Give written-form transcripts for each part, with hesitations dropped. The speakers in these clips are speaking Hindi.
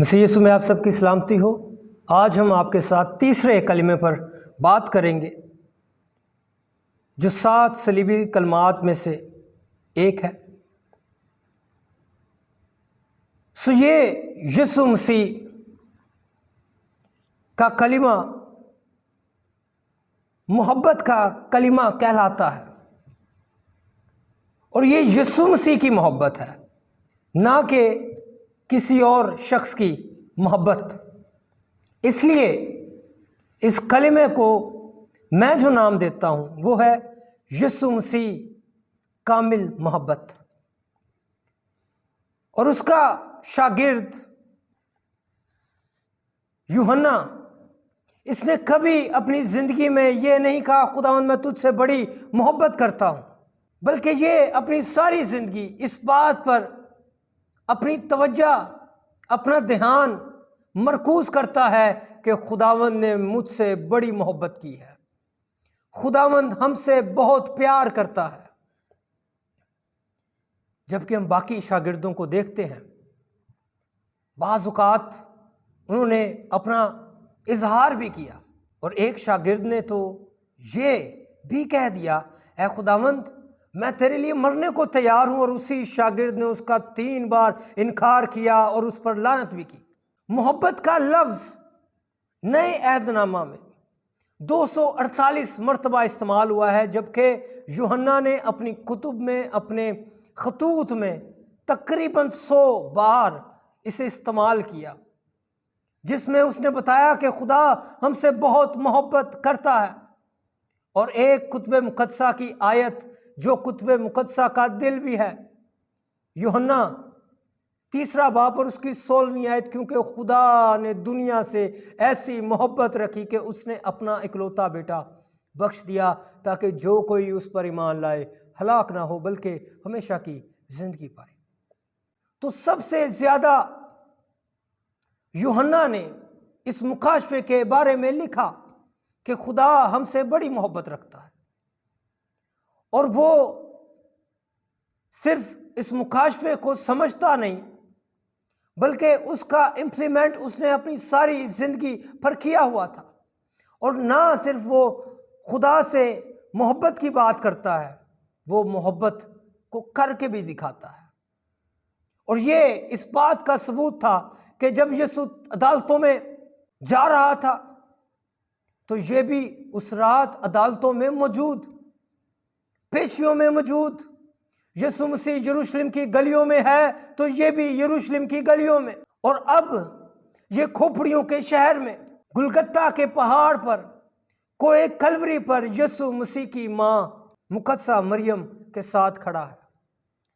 मसीह यीशु में आप सबकी सलामती हो। आज हम आपके साथ तीसरे कलिमे पर बात करेंगे जो 7 सलीबी कलमात में से एक है। सो ये यीशु मसीह का कलिमा मोहब्बत का कलिमा कहलाता है और ये यीशु मसीह की मोहब्बत है, ना कि किसी और शख्स की मोहब्बत। इसलिए इस कलिमे को मैं जो नाम देता हूँ वो है यीशु मसीह कामिल मोहब्बत। और उसका शागिर्द यूहन्ना, इसने कभी अपनी ज़िंदगी में ये नहीं कहा खुदावंद मैं तुझसे बड़ी मोहब्बत करता हूँ, बल्कि ये अपनी सारी ज़िंदगी इस बात पर अपनी तवज्जो, अपना ध्यान मरकूज करता है कि खुदावंद ने मुझसे बड़ी मोहब्बत की है, खुदावंद हमसे बहुत प्यार करता है। जबकि हम बाकी शागिर्दों को देखते हैं, बाज़ औक़ात उन्होंने अपना इजहार भी किया और एक शागिर्द ने तो ये भी कह दिया, ऐ खुदावंद मैं तेरे लिए मरने को तैयार हूं, और उसी शागिर्द ने उसका 3 बार इनकार किया और उस पर लानत भी की। मोहब्बत का लफ्ज़ नए अहदनामा में 248 मरतबा इस्तेमाल हुआ है, जबकि यूहन्ना ने अपनी कुतुब में, अपने खतूत में तकरीबन 100 बार इसे इस्तेमाल किया, जिसमें उसने बताया कि खुदा हमसे बहुत मोहब्बत करता है। और एक कुतुब मुक़द्दसा की आयत जो कुतुब मुक़द्दसा का दिल भी है, यूहन्ना 3 बाब और उसकी 16वीं आयत, क्योंकि खुदा ने दुनिया से ऐसी मोहब्बत रखी कि उसने अपना इकलौता बेटा बख्श दिया, ताकि जो कोई उस पर ईमान लाए हलाक ना हो बल्कि हमेशा की ज़िंदगी पाए। तो सबसे ज़्यादा यूहन्ना ने इस मुकाशफे के बारे में लिखा कि खुदा हमसे बड़ी मोहब्बत रखता है, और वो सिर्फ इस मुकाशफे को समझता नहीं बल्कि उसका इम्प्लीमेंट उसने अपनी सारी ज़िंदगी पर किया हुआ था। और ना सिर्फ वो खुदा से मोहब्बत की बात करता है, वो मोहब्बत को करके भी दिखाता है। और ये इस बात का सबूत था कि जब यीशु अदालतों में जा रहा था तो ये भी उस रात अदालतों में मौजूद, पेशियों में मौजूद। यीशु मसीह यरूशलेम की गलियों में है तो ये भी यरूशलेम की गलियों में। और अब ये खोपड़ियों के शहर में, गुलगत्ता के पहाड़ पर, कोए कलवरी पर यीशु मसीह की माँ मुकद्दसा मरियम के साथ खड़ा है।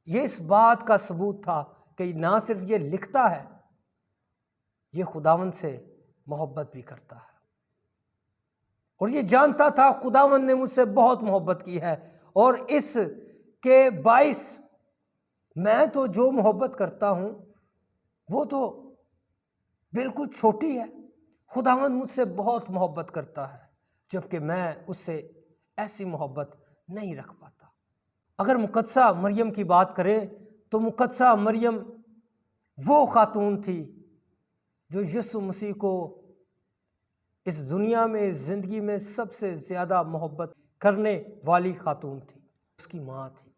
ये इस बात का सबूत था कि ना सिर्फ ये लिखता है, ये खुदावंद से मोहब्बत भी करता है। और ये जानता था खुदावंद ने मुझसे बहुत मोहब्बत की है, और इस के बाइस मैं तो जो मोहब्बत करता हूँ वो तो बिल्कुल छोटी है। खुदावंद मुझसे बहुत मोहब्बत करता है, जबकि मैं उससे ऐसी मोहब्बत नहीं रख पाता। अगर मुकद्दसा मरियम की बात करें तो मुकद्दसा मरियम वो खातून थी जो यीशु मसीह को इस दुनिया में, इस ज़िंदगी में सबसे ज़्यादा मोहब्बत करने वाली खातून थी, उसकी माँ थी।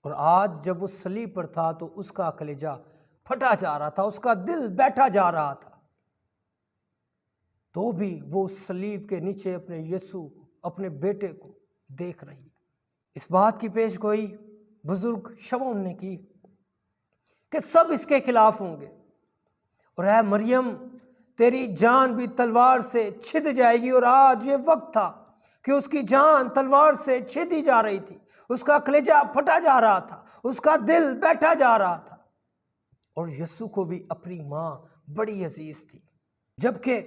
और आज जब वो सलीब पर था तो उसका कलेजा फटा जा रहा था, उसका दिल बैठा जा रहा था, तो भी वो सलीब के नीचे अपने यीशु, अपने बेटे को देख रही है। इस बात की पेशगोई बुजुर्ग शमौन ने की कि सब इसके खिलाफ होंगे, और है मरियम तेरी जान भी तलवार से छिद जाएगी। और आज ये वक्त था कि उसकी जान तलवार से छिदी जा रही थी, उसका कलेजा फटा जा रहा था, उसका दिल बैठा जा रहा था। और यीशु को भी अपनी माँ बड़ी अजीज थी। जबकि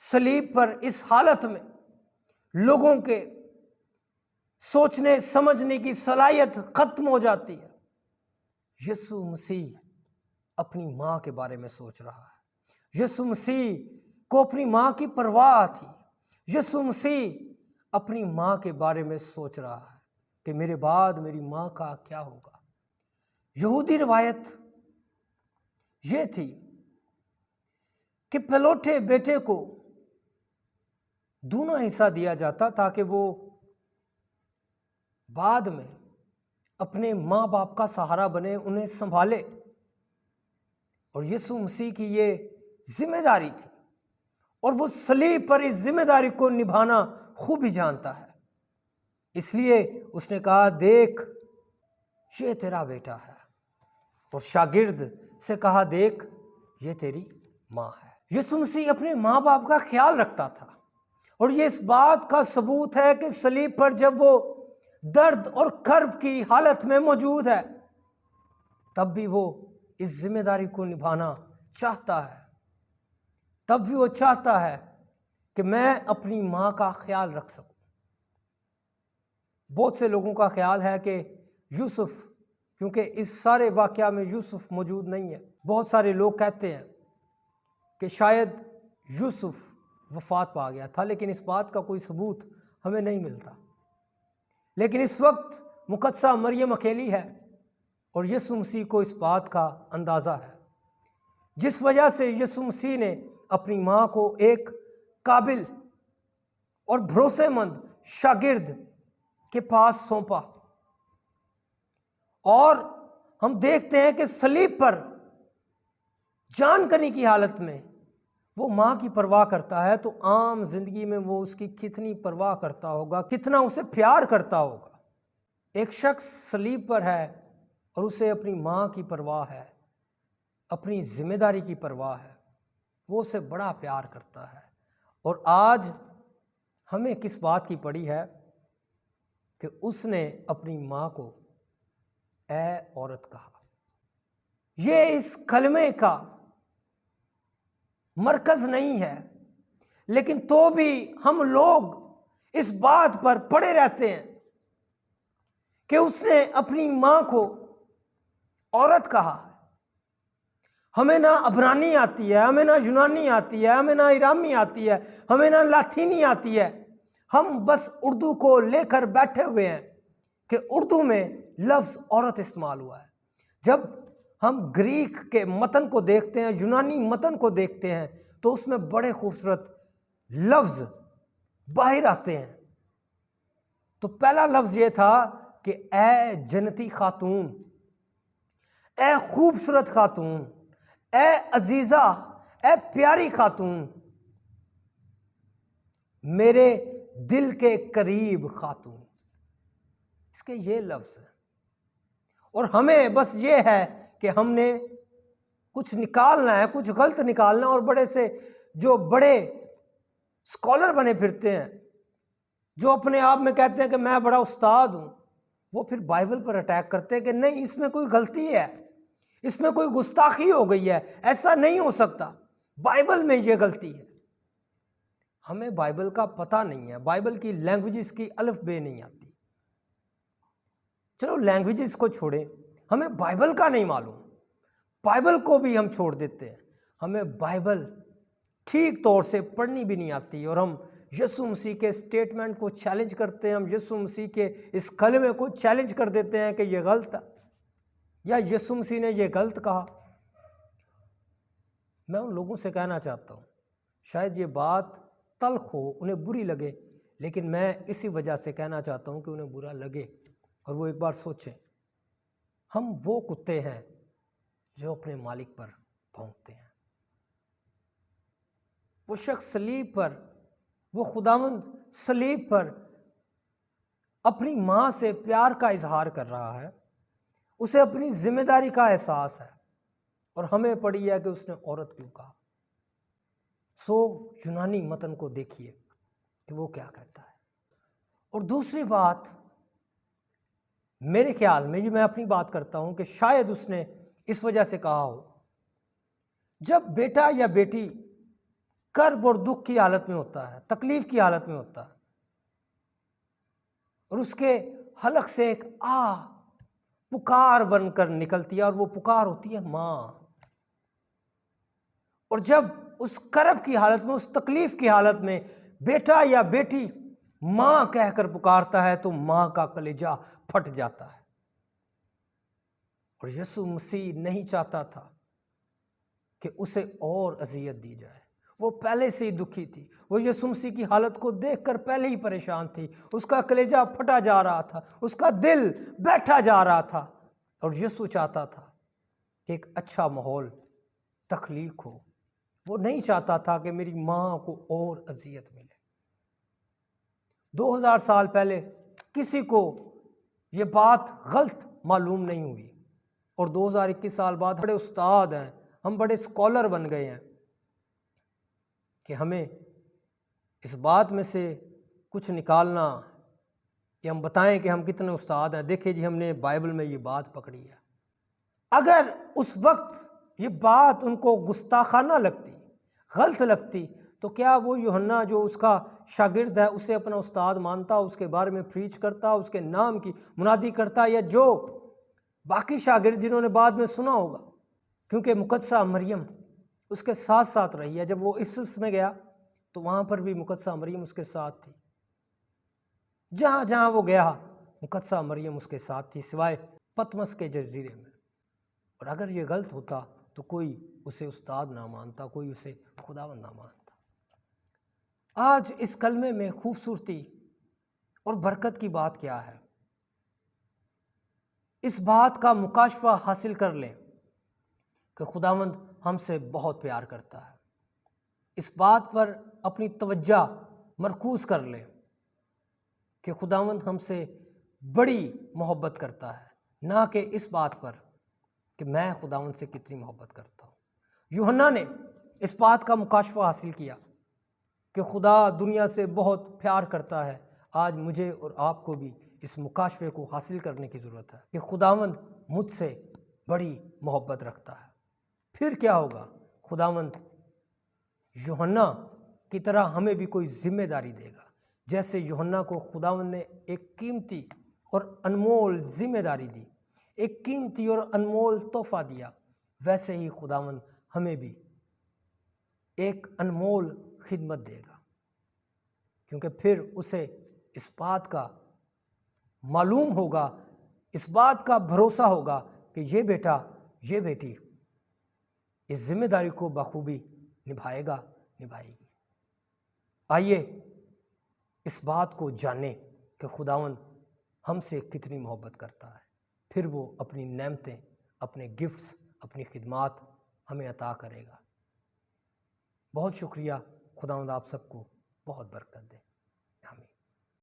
सलीब पर इस हालत में लोगों के सोचने समझने की सलाहियत खत्म हो जाती है, यीशु मसीह अपनी माँ के बारे में सोच रहा है। यीशु मसीह को अपनी माँ की परवाह थी। यीशु मसीह अपनी माँ के बारे में सोच रहा है कि मेरे बाद मेरी माँ का क्या होगा। यहूदी रिवायत ये थी कि पहलौठे बेटे को दूना हिस्सा दिया जाता ताकि वो बाद में अपने माँ बाप का सहारा बने, उन्हें संभाले। और यीशु मसीह की ये जिम्मेदारी थी और वो सलीब पर इस जिम्मेदारी को निभाना खूब ही जानता है। इसलिए उसने कहा, देख ये तेरा बेटा है। और शागिर्द से कहा, देख ये तेरी माँ है। यीशु मसीह अपने माँ बाप का ख्याल रखता था और ये इस बात का सबूत है कि सलीब पर जब वो दर्द और कर्ब की हालत में मौजूद है, तब भी वो इस जिम्मेदारी को निभाना चाहता है। तब भी वो चाहता है कि मैं अपनी माँ का ख्याल रख सकूं। बहुत से लोगों का ख्याल है कि यूसुफ, क्योंकि इस सारे वाकया में यूसुफ मौजूद नहीं है, बहुत सारे लोग कहते हैं कि शायद यूसुफ वफात पा गया था, लेकिन इस बात का कोई सबूत हमें नहीं मिलता। लेकिन इस वक्त मुकद्दसा मरियम अकेली है और यीशु मसीह को इस बात का अंदाज़ा है, जिस वजह से यीशु मसीह ने अपनी माँ को एक काबिल और भरोसेमंद शागिर्द के पास सौंपा। और हम देखते हैं कि सलीब पर जान करने की हालत में वो माँ की परवाह करता है, तो आम जिंदगी में वो उसकी कितनी परवाह करता होगा, कितना उसे प्यार करता होगा। एक शख्स सलीब पर है और उसे अपनी माँ की परवाह है, अपनी जिम्मेदारी की परवाह है, वो उसे बड़ा प्यार करता है। और आज हमें किस बात की पड़ी है कि उसने अपनी माँ को ऐ औरत कहा। ये इस कलमे का मरकज नहीं है, लेकिन तो भी हम लोग इस बात पर पड़े रहते हैं कि उसने अपनी माँ को औरत कहा। हमें ना अबरानी आती है, हमें ना यूनानी आती है, हमें ना इरामी आती है, हमें ना लातीनी आती है। हम बस उर्दू को लेकर बैठे हुए हैं कि उर्दू में लफ्ज़ औरत इस्तेमाल हुआ है। जब हम ग्रीक के मतन को देखते हैं, यूनानी मतन को देखते हैं, तो उसमें बड़े खूबसूरत लफ्ज़ बाहर आते हैं। तो पहला लफ्ज़ ये था कि ए जन्नती खातून, ए खूबसूरत खातून, ए अजीज़ा, ए प्यारी खातून, मेरे दिल के करीब खातून। इसके ये लफ्ज़ हैं। और हमें बस ये है कि हमने कुछ निकालना है, कुछ गलत निकालना, और बड़े से जो बड़े स्कॉलर बने फिरते हैं, जो अपने आप में कहते हैं कि मैं बड़ा उस्ताद हूँ, वो फिर बाइबल पर अटैक करते हैं कि नहीं, इसमें कोई गलती है, इसमें कोई गुस्ताखी हो गई है, ऐसा नहीं हो सकता, बाइबल में ये गलती है। हमें बाइबल का पता नहीं है, बाइबल की लैंग्वेजेस की अलिफ बे नहीं आती। चलो लैंग्वेजेस को छोड़ें, हमें बाइबल का नहीं मालूम, बाइबल को भी हम छोड़ देते हैं। हमें बाइबल ठीक तौर से पढ़नी भी नहीं आती और हम यीशु मसीह के स्टेटमेंट को चैलेंज करते हैं, हम यीशु मसीह के इस कलमे को चैलेंज कर देते हैं कि ये गलत है या यीशु मसीह ने ये गलत कहा। मैं उन लोगों से कहना चाहता हूँ, शायद ये बात तल्ख हो, उन्हें बुरी लगे, लेकिन मैं इसी वजह से कहना चाहता हूँ कि उन्हें बुरा लगे और वो एक बार सोचें। हम वो कुत्ते हैं जो अपने मालिक पर भौंकते हैं। वो शख्स सलीब पर, वो खुदावंद सलीब पर अपनी माँ से प्यार का इजहार कर रहा है, उसे अपनी जिम्मेदारी का एहसास है, और हमें पड़ी है कि उसने औरत क्यों कहा। सो यूनानी मतन को देखिए कि वो क्या कहता है। और दूसरी बात, मेरे ख्याल में, ये मैं अपनी बात करता हूं कि शायद उसने इस वजह से कहा हो, जब बेटा या बेटी कर्ब और दुख की हालत में होता है, तकलीफ की हालत में होता है, और उसके हलक से एक पुकार बनकर निकलती है, और वो पुकार होती है माँ। और जब उस कर्ब की हालत में, उस तकलीफ की हालत में बेटा या बेटी माँ कहकर पुकारता है, तो माँ का कलेजा फट जाता है। और यीशु मसीह नहीं चाहता था कि उसे और अजियत दी जाए, वो पहले से ही दुखी थी, वो यीशु मसीह की हालत को देखकर पहले ही परेशान थी। उसका कलेजा फटा जा रहा था, उसका दिल बैठा जा रहा था, और यीशु चाहता था कि एक अच्छा माहौल तख्लीक हो। वो नहीं चाहता था कि मेरी माँ को और अजियत मिले। 2000 साल पहले किसी को ये बात गलत मालूम नहीं हुई, और 2021 साल बाद बड़े उस्ताद हैं, हम बड़े स्कॉलर बन गए हैं कि हमें इस बात में से कुछ निकालना, कि हम बताएं कि हम कितने उस्ताद हैं। देखिए जी, हमने बाइबल में ये बात पकड़ी है। अगर उस वक्त ये बात उनको गुस्ताखाना लगती, गलत लगती, तो क्या वो यूहन्ना जो उसका शागिर्द है उसे अपना उस्ताद मानता, उसके बारे में प्रीच करता, उसके नाम की मुनादी करता, या जो बाकी शागिर्द जिन्होंने बाद में सुना होगा? क्योंकि मुकद्दसा मरियम उसके साथ साथ रही है। जब वो इफ्सुस में गया तो वहाँ पर भी मुकद्दसा मरियम उसके साथ थी। जहाँ जहाँ वो गया मुकद्दसा मरियम उसके साथ थी, सिवाय पतमस के जजीरे में। और अगर ये गलत होता तो कोई उसे उस्ताद ना मानता, कोई उसे खुदावंद ना मानता। आज इस कलमे में खूबसूरती और बरकत की बात क्या है? इस बात का मुकाशफा हासिल कर लें कि खुदावंद हमसे बहुत प्यार करता है। इस बात पर अपनी तवज्जो मरकूज कर लें कि खुदावंद हमसे बड़ी मोहब्बत करता है, ना कि इस बात पर कि मैं खुदावंद से कितनी मोहब्बत करता हूँ। यूहन्ना ने इस बात का मुकाशफा हासिल किया कि खुदा दुनिया से बहुत प्यार करता है। आज मुझे और आपको भी इस मुकाशफे को हासिल करने की ज़रूरत है कि खुदावंद मुझसे बड़ी मोहब्बत रखता है। फिर क्या होगा? खुदावंद यूहन्ना की तरह हमें भी कोई जिम्मेदारी देगा। जैसे यूहन्ना को खुदावंद ने एक कीमती और अनमोल जिम्मेदारी दी, एक कीमती और अनमोल तोहफा दिया, वैसे ही खुदावंद हमें भी एक अनमोल खिदमत देगा। क्योंकि फिर उसे इस बात का मालूम होगा, इस बात का भरोसा होगा कि ये बेटा, ये बेटी इस जिम्मेदारी को बखूबी निभाएगा, निभाएगी। आइए इस बात को जानें कि खुदावंद हमसे कितनी मोहब्बत करता है। फिर वो अपनी नेमतें, अपने गिफ्ट्स, अपनी खिदमात हमें अता करेगा। बहुत शुक्रिया। खुदावंद आप सबको बहुत बरकत दे।